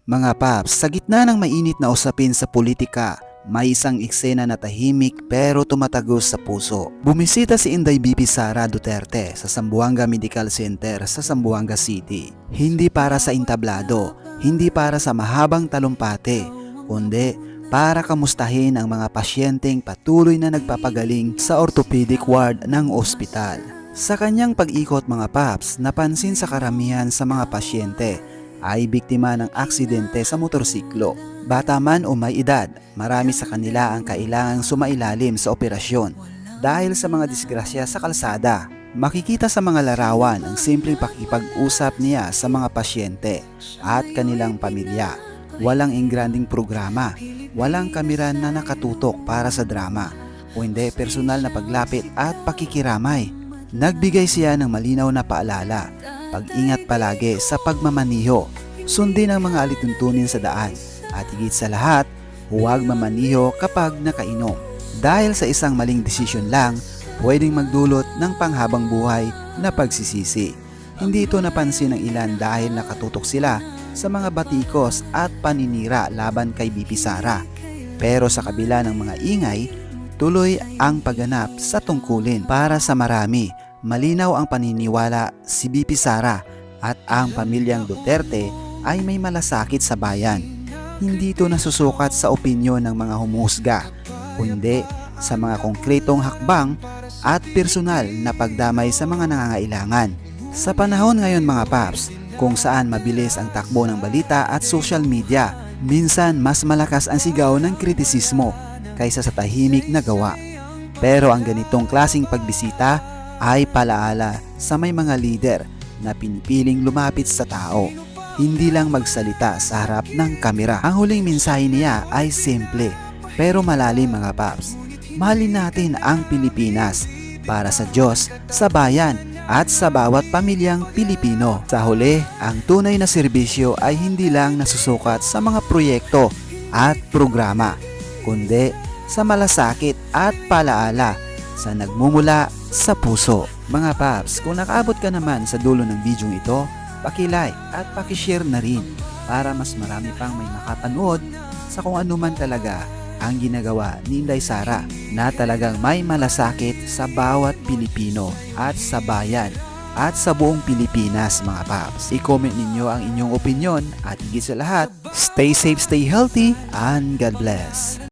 Mga paps, sa gitna ng mainit na usapin sa politika, may isang eksena na tahimik pero tumatagos sa puso. Bumisita si Inday BP Sara Duterte sa Zamboanga Medical Center sa Zamboanga City. Hindi para sa entablado, hindi para sa mahabang talumpate, kundi para kamustahin ang mga pasyenteng patuloy na nagpapagaling sa orthopedic ward ng ospital. Sa kanyang pag-ikot mga paps, napansin sa karamihan sa mga pasyente ay biktima ng aksidente sa motorsiklo. Bata man o may edad, marami sa kanila ang kailangang sumailalim sa operasyon dahil sa mga disgrasya sa kalsada. Makikita sa mga larawan ang simpleng pakipag-usap niya sa mga pasyente at kanilang pamilya. Walang ingranding programa, walang kamera na nakatutok para sa drama, o hindi personal na paglapit at pakikiramay. Nagbigay siya ng malinaw na paalala: pag-ingat palagi sa pagmamaniho, sundin ang mga alituntunin sa daan, at higit sa lahat, huwag mamaniho kapag nakainom. Dahil sa isang maling desisyon lang, pwedeng magdulot ng panghabang buhay na pagsisisi. Hindi ito napansin ng ilan dahil nakatutok sila sa mga batikos at paninira laban kay BP Sara. Pero sa kabila ng mga ingay, tuloy ang pagganap sa tungkulin. Para sa marami, malinaw ang paniniwala si BP Sara at ang pamilyang Duterte ay may malasakit sa bayan. Hindi ito nasusukat sa opinyon ng mga humusga, kundi sa mga konkretong hakbang at personal na pagdamay sa mga nangangailangan. Sa panahon ngayon mga paps, kung saan mabilis ang takbo ng balita at social media, minsan mas malakas ang sigaw ng kritisismo kaysa sa tahimik na gawa. Pero ang ganitong klasing pagbisita ay palaala sa may mga lider na pinipiling lumapit sa tao, hindi lang magsalita sa harap ng kamera. Ang huling mensahe niya ay simple pero malalim mga paps. Mahalin natin ang Pilipinas para sa Diyos, sa bayan at sa bawat pamilyang Pilipino. Sa huli, ang tunay na serbisyo ay hindi lang nasusukat sa mga proyekto at programa, kundi sa malasakit at palaala sa nagmumula sa puso. Mga paps, kung nakaabot ka naman sa dulo ng video ito, paki-like at paki-share na rin para mas marami pang may makapanood sa kung ano man talaga ang ginagawa ni Inday Sara na talagang may malasakit sa bawat Pilipino at sa bayan at sa buong Pilipinas mga paps. I-comment ninyo ang inyong opinion at higit sa lahat, stay safe, stay healthy, and God bless.